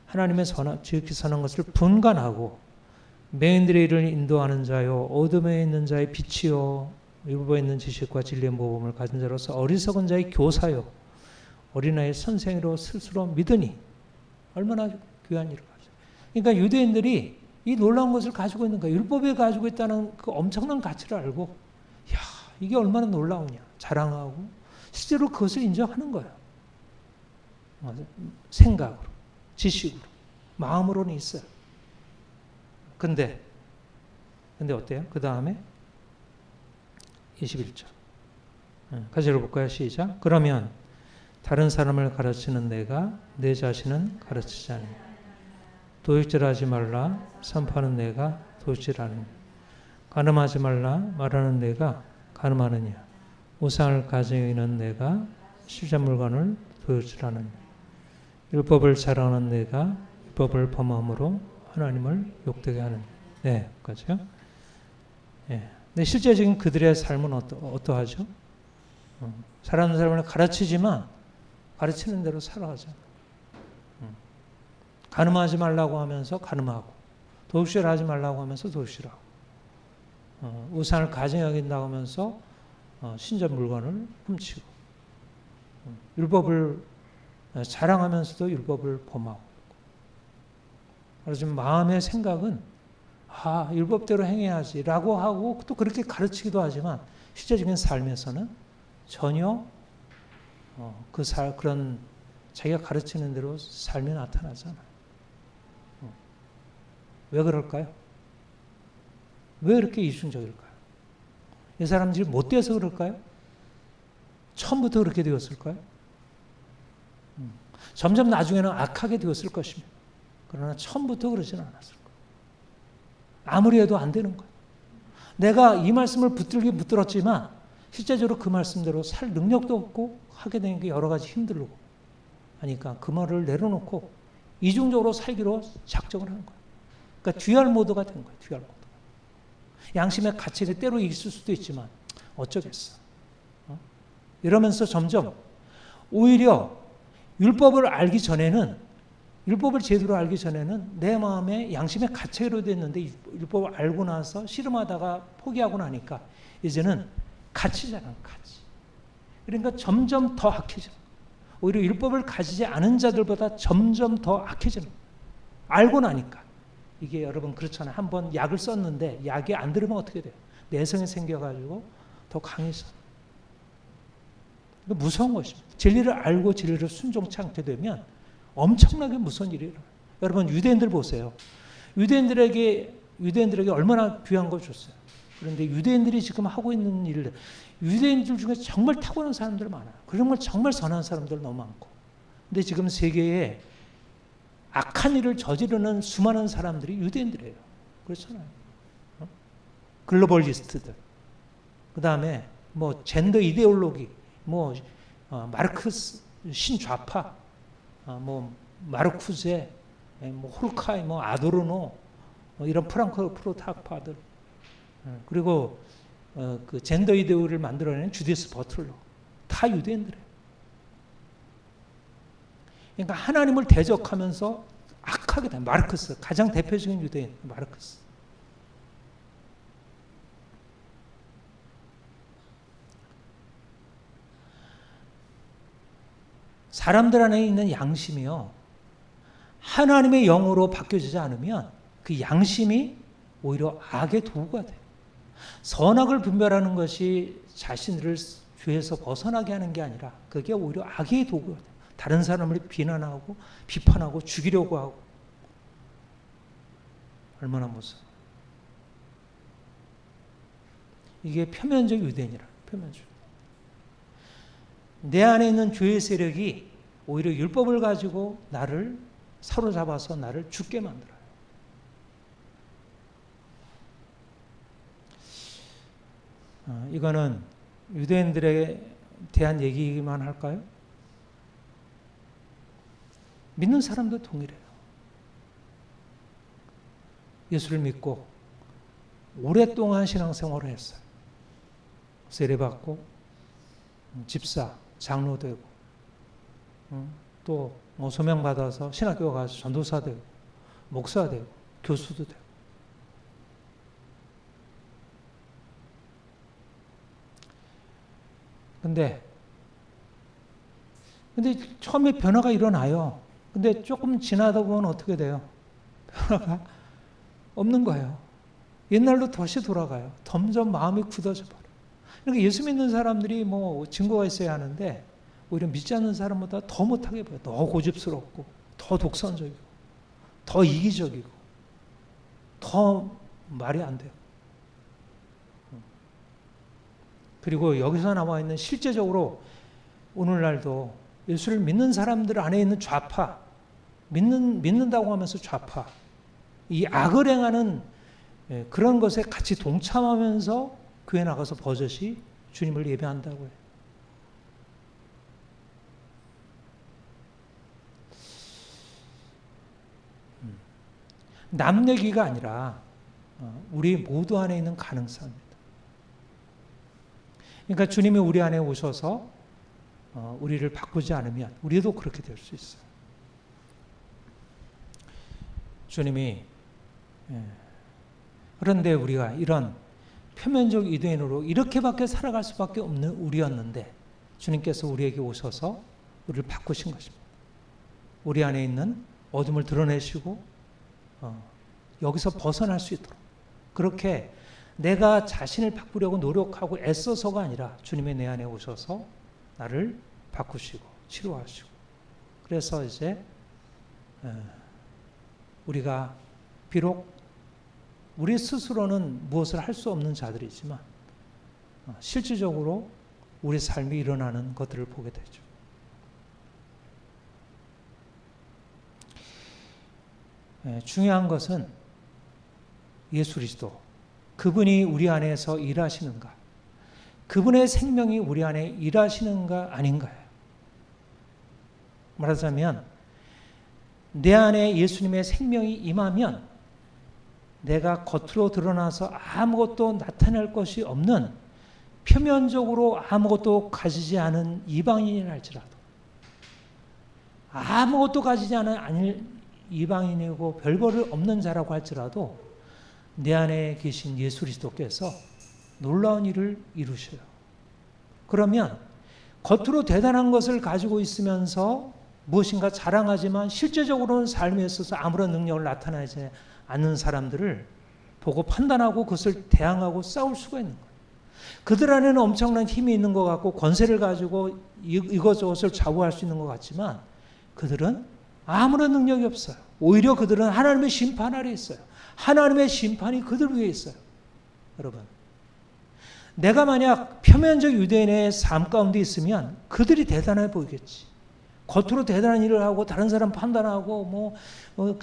하나님의 지극히 선한 것을 분간하고 맹인들의 일을 인도하는 자요 어둠에 있는 자의 빛이요 율법에 있는 지식과 진리의 모범을 가진 자로서 어리석은 자의 교사요 어린아이의 선생으로 스스로 믿으니 얼마나 귀한 일을 가져. 그러니까 유대인들이 이 놀라운 것을 가지고 있는 거예요. 율법에 가지고 있다는 그 엄청난 가치를 알고 야 이게 얼마나 놀라우냐 자랑하고 실제로 그것을 인정하는 거예요. 생각으로 지식으로 마음으로는 있어요. 근데 어때요? 그 다음에 21절 같이 읽어볼까요? 시작. 그러면 다른 사람을 가르치는 내가 내 자신은 가르치지 않으며 도둑질하지 말라 선포하는 내가 도둑질하느냐 간음하지 말라 말하는 내가 간음하느냐 우상을 가지는 내가 실제 물건을 도둑질하느냐 율법을 자랑하는 내가 율법을 범함으로 하나님을 욕되게 하느냐. 네, 그렇죠? 네. 근데 실제 지금 그들의 삶은 어떠하죠? 살아가는 사람을 가르치지만 가르치는 대로 살아가죠. 간음하지 말라고 하면서 간음하고 도둑질하지 말라고 하면서 도둑질하고 우상을 가증히 여긴다고 하면서 신전 물건을 훔치고 율법을 자랑하면서도 율법을 범하고 그래서 마음의 생각은 율법대로 행해야지라고 하고 또 그렇게 가르치기도 하지만 실제적인 삶에서는 전혀 그런 자기가 가르치는 대로 삶이 나타나잖아요. 왜 그럴까요? 왜 그렇게 이중적일까요? 이 사람들이 못돼서 그럴까요? 처음부터 그렇게 되었을까요? 점점 나중에는 악하게 되었을 것입니다. 그러나 처음부터 그러지는 않았을 거예요. 아무리 해도 안 되는 거예요. 내가 이 말씀을 붙들었지만 실제적으로 그 말씀대로 살 능력도 없고 하게 되는 게 여러 가지 힘들고 하니까 그 말을 내려놓고 이중적으로 살기로 작정을 하는 거예요. 그러니까 듀얼 모드가 된 거예요. 듀얼 모드. 양심의 가치가 때로 있을 수도 있지만 어쩌겠어. 이러면서 점점 오히려 율법을 알기 전에는 율법을 제대로 알기 전에는 내 마음에 양심의 가책으로 됐는데 율법을 알고 나서 씨름하다가 포기하고 나니까 이제는 가치잖아, 가치. 그러니까 점점 더 악해져. 오히려 율법을 가지지 않은 자들보다 점점 더 악해지는 거예요. 알고 나니까. 이게 여러분 그렇잖아요. 한번 약을 썼는데 약이 안 들으면 어떻게 돼요? 내성이 생겨가지고 더 강해져. 무서운 것입니다. 진리를 알고 진리를 순종치 않게 되면 엄청나게 무서운 일이 일어나요. 여러분 유대인들 보세요. 유대인들에게 얼마나 귀한 걸 줬어요. 그런데 유대인들이 지금 하고 있는 일을 유대인들 중에 정말 탁월한 사람들 많아요. 그런 걸 정말 선한 사람들 너무 많고. 근데 지금 세계에 악한 일을 저지르는 수많은 사람들이 유대인들이에요. 그렇잖아요. 글로벌리스트들. 그 다음에 뭐 젠더 이데올로기, 뭐 마르크스 신좌파, 뭐 마르쿠제, 뭐 홀카이, 뭐 아도르노, 뭐 이런 프랑크푸르트 학파들, 그리고 그 젠더 이데올로기를 만들어낸 주디스 버틀러, 다 유대인들이에요. 그러니까 하나님을 대적하면서 악하게 된 마르크스, 가장 대표적인 유대인 마르크스. 사람들 안에 있는 양심이요, 하나님의 영으로 바뀌어지지 않으면 그 양심이 오히려 악의 도구가 돼요. 선악을 분별하는 것이 자신들을 죄에서 벗어나게 하는 게 아니라 그게 오히려 악의 도구가 돼요. 다른 사람을 비난하고 비판하고 죽이려고 하고. 얼마나 무서워. 이게 표면적 유대인이라. 표면적. 내 안에 있는 죄의 세력이 오히려 율법을 가지고 나를 사로잡아서 나를 죽게 만들어요. 이거는 유대인들에 대한 얘기만 할까요? 믿는 사람도 동일해요. 예수를 믿고 오랫동안 신앙생활을 했어요. 세례받고 집사, 장로 되고, 또 뭐 소명 받아서 신학교 가서 전도사 되고, 목사 되고, 교수도 되고. 근데 처음에 변화가 일어나요. 근데 조금 지나다 보면 어떻게 돼요? 변화가 없는 거예요. 옛날로 다시 돌아가요. 점점 마음이 굳어져 버려요. 그러니까 예수 믿는 사람들이 뭐 증거가 있어야 하는데 오히려 믿지 않는 사람보다 더 못하게 보여요. 더 고집스럽고, 더 독선적이고, 더 이기적이고, 더 말이 안 돼요. 그리고 여기서 나와 있는 실제적으로 오늘날도 예수를 믿는 사람들 안에 있는 좌파, 믿는다고 하면서 좌파, 이 악을 행하는 그런 것에 같이 동참하면서 교회 나가서 버젓이 주님을 예배한다고 해요. 남 얘기가 아니라 우리 모두 안에 있는 가능성입니다. 그러니까 주님이 우리 안에 오셔서 우리를 바꾸지 않으면 우리도 그렇게 될 수 있어요. 주님이 그런데 우리가 이런 표면적 유대인으로 이렇게밖에 살아갈 수밖에 없는 우리였는데 주님께서 우리에게 오셔서 우리를 바꾸신 것입니다. 우리 안에 있는 어둠을 드러내시고 여기서 벗어날 수 있도록, 그렇게 내가 자신을 바꾸려고 노력하고 애써서가 아니라 주님의 내 안에 오셔서 나를 바꾸시고 치료하시고, 그래서 이제 우리가 비록 우리 스스로는 무엇을 할 수 없는 자들이지만 실질적으로 우리 삶이 일어나는 것들을 보게 되죠. 중요한 것은 예수 그리스도, 그분이 우리 안에서 일하시는가, 그분의 생명이 우리 안에 일하시는가 아닌가요. 말하자면 내 안에 예수님의 생명이 임하면 내가 겉으로 드러나서 아무것도 나타낼 것이 없는, 표면적으로 아무것도 가지지 않은 이방인이라 할지라도, 아무것도 가지지 않은 이방인이고 별벌을 없는 자라고 할지라도 내 안에 계신 예수 그리스도께서 놀라운 일을 이루셔요. 그러면 겉으로 대단한 것을 가지고 있으면서 무엇인가 자랑하지만 실제적으로는 삶에 있어서 아무런 능력을 나타내지 않는 사람들을 보고 판단하고 그것을 대항하고 싸울 수가 있는 거예요. 그들 안에는 엄청난 힘이 있는 것 같고 권세를 가지고 이것저것을 좌우할 수 있는 것 같지만 그들은 아무런 능력이 없어요. 오히려 그들은 하나님의 심판 아래 있어요. 하나님의 심판이 그들 위에 있어요. 여러분, 내가 만약 표면적 유대인의 삶 가운데 있으면 그들이 대단해 보이겠지. 겉으로 대단한 일을 하고 다른 사람 판단하고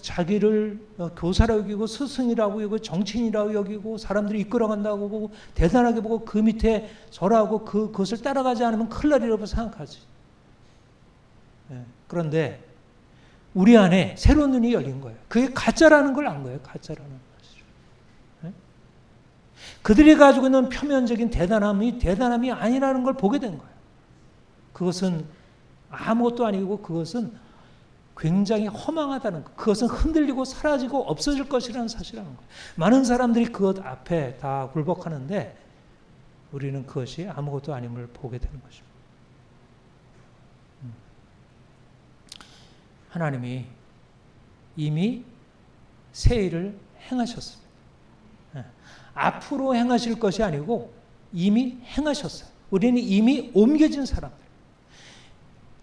자기를 교사라고 여기고 스승이라고 여기고 정치인이라고 여기고 사람들이 이끌어간다고 보고 대단하게 보고 그 밑에 절하고 그것을 따라가지 않으면 큰일 날이라고 생각하지. 그런데 우리 안에 새로운 눈이 열린 거예요. 그게 가짜라는 걸 안 거예요. 가짜라는 것을. 그들이 가지고 있는 표면적인 대단함이 아니라는 걸 보게 된 거예요. 그것은 아무것도 아니고 그것은 굉장히 허망하다는 것. 그것은 흔들리고 사라지고 없어질 것이라는 사실이라는 거예요. 많은 사람들이 그것 앞에 다 굴복하는데 우리는 그것이 아무것도 아님을 보게 되는 것입니다. 하나님이 이미 새 일을 행하셨습니다. 앞으로 행하실 것이 아니고 이미 행하셨어요. 우리는 이미 옮겨진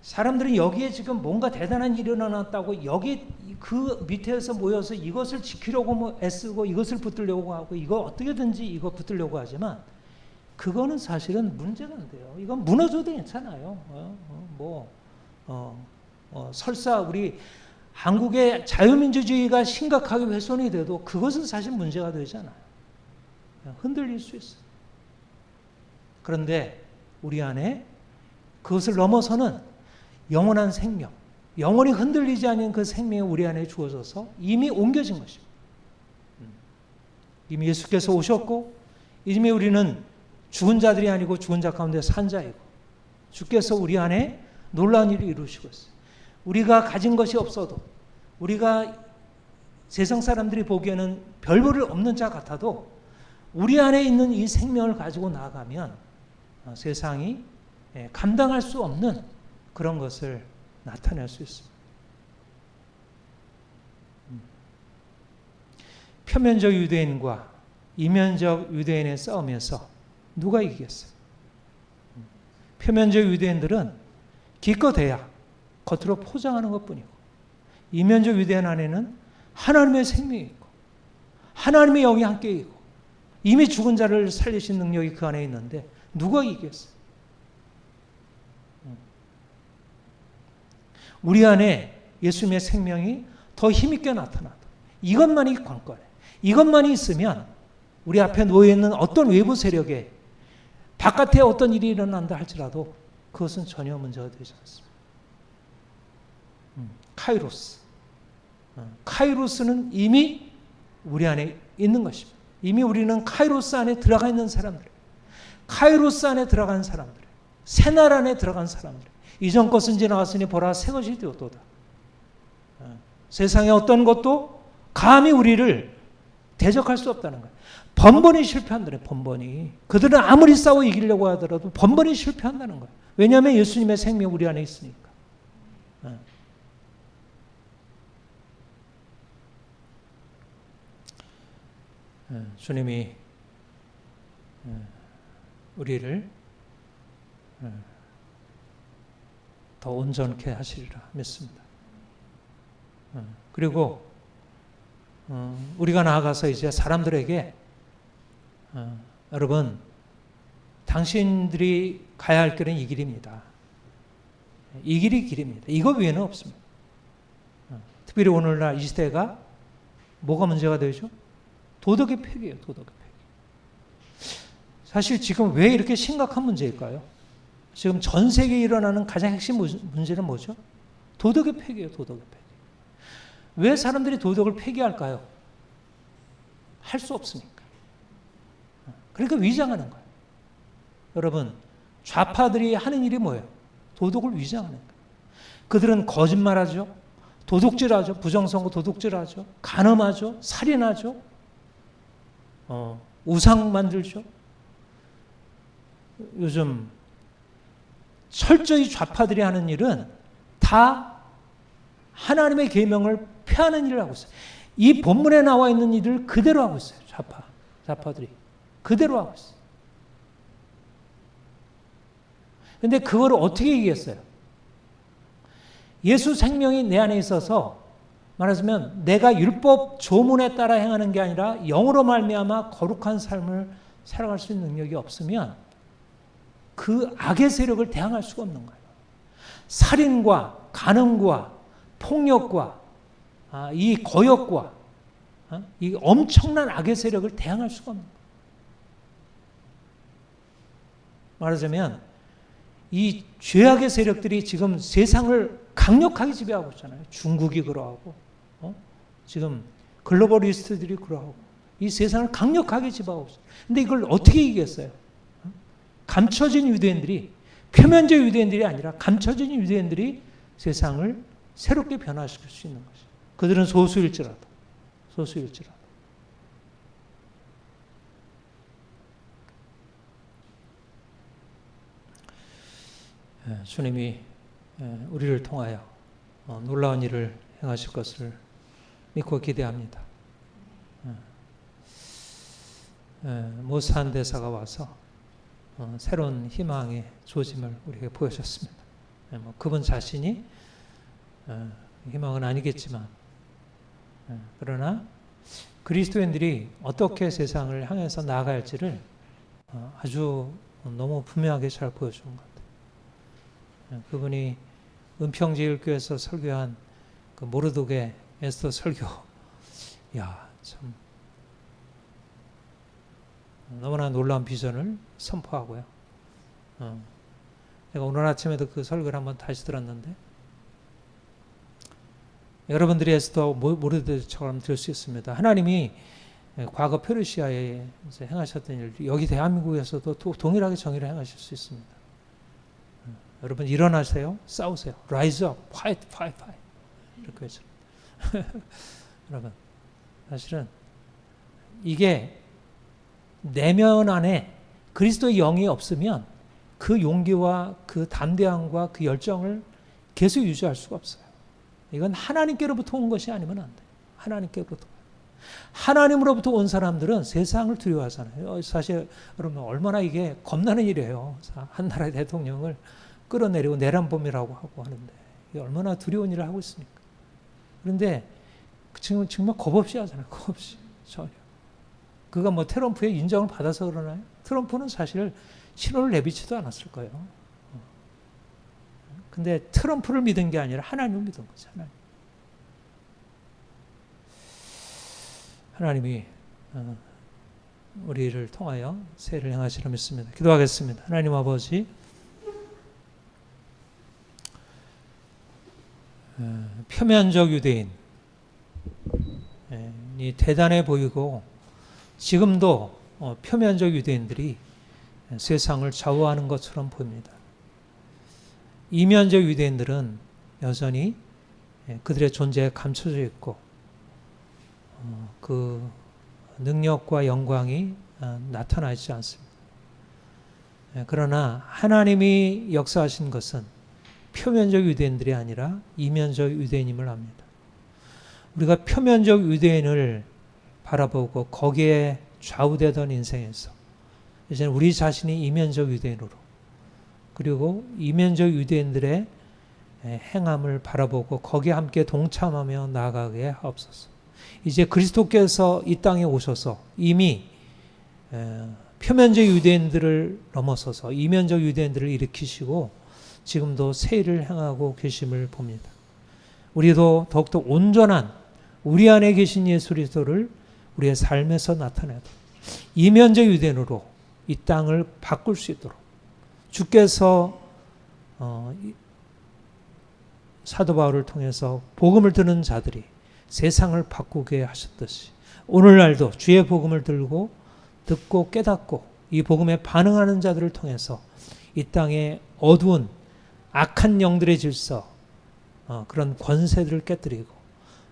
사람들은 여기에 지금 뭔가 대단한 일이 일어났다고 여기 그 밑에서 모여서 이것을 지키려고 애쓰고 이것을 붙들려고 하고 이거 어떻게든지 이거 붙들려고 하지만 그거는 사실은 문제가 안 돼요. 이건 무너져도 괜찮아요. 설사 우리 한국의 자유민주주의가 심각하게 훼손이 돼도 그것은 사실 문제가 되지 않아요. 흔들릴 수 있어요. 그런데 우리 안에 그것을 넘어서는 영원한 생명, 영원히 흔들리지 않는 그 생명이 우리 안에 주어져서 이미 옮겨진 것입니다. 이미 예수께서 오셨고 이미 우리는 죽은 자들이 아니고 죽은 자 가운데 산 자이고 주께서 우리 안에 놀라운 일을 이루시고 있어요. 우리가 가진 것이 없어도 우리가 세상 사람들이 보기에는 별볼일 없는 자 같아도 우리 안에 있는 이 생명을 가지고 나아가면 세상이 감당할 수 없는 그런 것을 나타낼 수 있습니다. 표면적 유대인과 이면적 유대인의 싸움에서 누가 이기겠어요? 표면적 유대인들은 기껏해야 겉으로 포장하는 것뿐이고 이면적 유대인 안에는 하나님의 생명이 있고 하나님의 영이 함께 있고 이미 죽은 자를 살리신 능력이 그 안에 있는데 누가 이기겠어요? 우리 안에 예수님의 생명이 더 힘있게 나타나다. 이것만이 관건해. 이것만이 있으면 우리 앞에 놓여있는 어떤 외부 세력에 바깥에 어떤 일이 일어난다 할지라도 그것은 전혀 문제가 되지 않습니다. 카이로스. 카이로스는 이미 우리 안에 있는 것입니다. 이미 우리는 카이로스 안에 들어가 있는 사람들. 카이로스 안에 들어간 사람들. 새날 안에 들어간 사람들. 이전 것은 지나갔으니 보라 새 것이 되었도다. 세상의 어떤 것도 감히 우리를 대적할 수 없다는 거예요. 번번이 실패한다네. 번번이. 그들은 아무리 싸워 이기려고 하더라도 번번이 실패한다는 거예요. 왜냐하면 예수님의 생명이 우리 안에 있으니까. 주님이 우리를 더 온전케 하시리라 믿습니다. 그리고 우리가 나아가서 이제 사람들에게 여러분 당신들이 가야 할 길은 이 길입니다. 이 길이 길입니다. 이거 외에는 없습니다. 특별히 오늘날 이 시대가 뭐가 문제가 되죠? 도덕의 폐기예요. 도덕의 폐기. 사실 지금 왜 이렇게 심각한 문제일까요? 지금 전 세계에 일어나는 가장 핵심 문제는 뭐죠? 도덕의 폐기예요. 도덕의 폐기. 왜 사람들이 도덕을 폐기할까요? 할 수 없으니까. 그러니까 위장하는 거예요. 여러분, 좌파들이 하는 일이 뭐예요? 도덕을 위장하는 거예요. 그들은 거짓말하죠. 도둑질하죠. 부정선거 도둑질하죠. 간음하죠. 살인하죠. 우상 만들죠. 요즘 철저히 좌파들이 하는 일은 다 하나님의 계명을 폐하는 일을 하고 있어요. 이 본문에 나와 있는 일을 그대로 하고 있어요. 좌파들이. 그대로 하고 있어요. 그런데 그걸 어떻게 이기겠어요? 예수 생명이 내 안에 있어서 말하자면 내가 율법 조문에 따라 행하는 게 아니라 영으로 말미암아 거룩한 삶을 살아갈 수 있는 능력이 없으면 그 악의 세력을 대항할 수가 없는 거예요. 살인과 간음과 폭력과 이 거역과 이 엄청난 악의 세력을 대항할 수가 없는 거예요. 말하자면 이 죄악의 세력들이 지금 세상을 강력하게 지배하고 있잖아요. 중국이 그러하고 지금 글로벌리스트들이 그러하고 이 세상을 강력하게 지배하고 있어요. 근데 이걸 어떻게 이겼어요? 감춰진 유대인들이, 표면적 유대인들이 아니라 감춰진 유대인들이 세상을 새롭게 변화시킬 수 있는 것이죠. 그들은 소수일지라도. 주님이 우리를 통하여 놀라운 일을 행하실 것을 믿고 기대합니다. 모스한 대사가 와서 새로운 희망의 조짐을 우리에게 보여줬습니다. 그분 자신이 희망은 아니겠지만 그러나 그리스도인들이 어떻게 세상을 향해서 나아갈지를 아주 너무 분명하게 잘 보여준 것 같아요. 그분이 은평제일교회에서 설교한 그 모르독의 에스더 설교, 참 너무나 놀라운 비전을 선포하고요. 내가 오늘 아침에도 그 설교를 한번 다시 들었는데, 여러분들이 에스더 모르드처럼 될 수 있습니다. 하나님이 과거 페르시아에 행하셨던 일, 여기 대한민국에서도 동일하게 정의를 행하실 수 있습니다. 여러분 일어나세요, 싸우세요. Rise up, fight. 이렇게 해서 여러분 사실은 이게 내면 안에 그리스도의 영이 없으면 그 용기와 그 담대함과 그 열정을 계속 유지할 수가 없어요. 이건 하나님께로부터 온 것이 아니면 안 돼요. 하나님으로부터 온 사람들은 세상을 두려워하잖아요. 사실 여러분 얼마나 이게 겁나는 일이에요. 한 나라의 대통령을 끌어내리고 내란범이라고 하고 하는데 이게 얼마나 두려운 일을 하고 있습니까? 그런데 지금 정말 겁 없이 하잖아요. 겁 없이. 전혀. 그가 뭐 트럼프의 인정을 받아서 그러나요? 트럼프는 사실 신호를 내비치도 않았을 거예요. 근데 트럼프를 믿은 게 아니라 하나님을 믿은 거죠. 하나님이 우리를 통하여 새 일을 행하시려 믿습니다. 기도하겠습니다. 하나님 아버지, 표면적 유대인이 대단해 보이고 지금도 표면적 유대인들이 세상을 좌우하는 것처럼 보입니다. 이면적 유대인들은 여전히 그들의 존재에 감춰져 있고 그 능력과 영광이 나타나지 않습니다. 그러나 하나님이 역사하신 것은 표면적 유대인들이 아니라 이면적 유대인임을 압니다. 우리가 표면적 유대인을 바라보고 거기에 좌우되던 인생에서 이제 우리 자신이 이면적 유대인으로, 그리고 이면적 유대인들의 행함을 바라보고 거기에 함께 동참하며 나아가게 하옵소서. 이제 그리스도께서 이 땅에 오셔서 이미 표면적 유대인들을 넘어서서 이면적 유대인들을 일으키시고 지금도 새 일을 행하고 계심을 봅니다. 우리도 더욱더 온전한 우리 안에 계신 예수 그리스도를 우리의 삶에서 나타내도 이면적 유대인으로 이 땅을 바꿀 수 있도록 주께서 사도 바울을 통해서 복음을 듣는 자들이 세상을 바꾸게 하셨듯이 오늘날도 주의 복음을 들고 듣고 깨닫고 이 복음에 반응하는 자들을 통해서 이 땅에 어두운 악한 영들의 질서, 그런 권세들을 깨뜨리고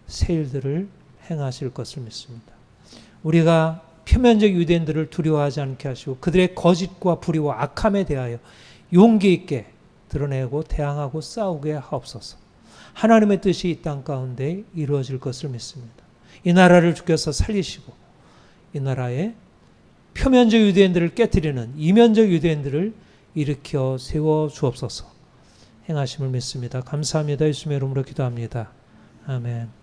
새 일들을 행하실 것을 믿습니다. 우리가 표면적 유대인들을 두려워하지 않게 하시고 그들의 거짓과 불의와 악함에 대하여 용기 있게 드러내고 대항하고 싸우게 하옵소서. 하나님의 뜻이 이 땅 가운데 이루어질 것을 믿습니다. 이 나라를 주께서 살리시고 이 나라에 표면적 유대인들을 깨뜨리는 이면적 유대인들을 일으켜 세워 주옵소서. 행하심을 믿습니다. 감사합니다. 예수님의 이름으로 기도합니다. 아멘.